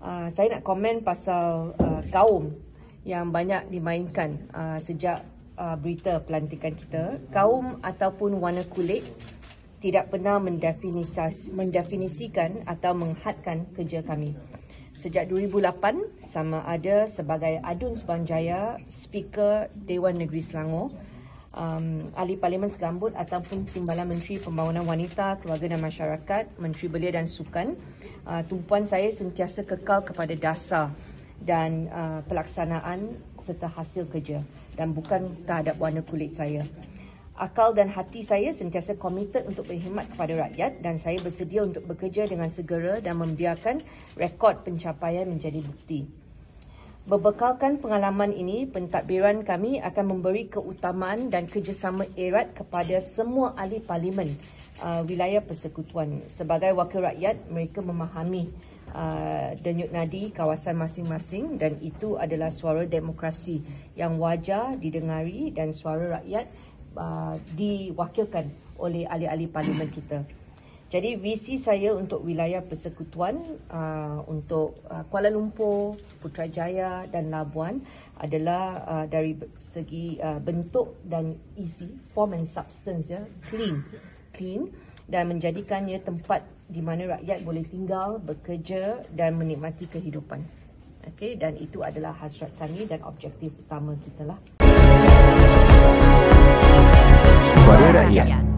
Saya nak komen pasal kaum yang banyak dimainkan sejak berita pelantikan kita. Kaum ataupun warna kulit tidak pernah mendefinisikan atau menghadkan kerja kami. Sejak 2008, sama ada sebagai Adun Subanjaya, Speaker Dewan Negeri Selangor, Ahli Parlimen Segambut ataupun Timbalan Menteri Pembangunan Wanita, Keluarga dan Masyarakat, Menteri Belia dan Sukan, tumpuan saya sentiasa kekal kepada dasar dan pelaksanaan serta hasil kerja dan bukan terhadap warna kulit saya. Akal dan hati saya sentiasa komited untuk berkhidmat kepada rakyat dan saya bersedia untuk bekerja dengan segera dan membiarkan rekod pencapaian menjadi bukti. Berbekalkan pengalaman ini, pentadbiran kami akan memberi keutamaan dan kerjasama erat kepada semua ahli parlimen wilayah persekutuan. Sebagai wakil rakyat, mereka memahami denyut nadi kawasan masing-masing dan itu adalah suara demokrasi yang wajar didengari dan suara rakyat diwakilkan oleh ahli-ahli parlimen kita. Jadi visi saya untuk wilayah persekutuan untuk Kuala Lumpur, Putrajaya dan Labuan adalah dari segi bentuk dan isi, form and substance, ya, clean dan menjadikannya tempat di mana rakyat boleh tinggal, bekerja dan menikmati kehidupan. Okey, dan itu adalah hasrat kami dan objektif utama kita lah. Suara Rakyat.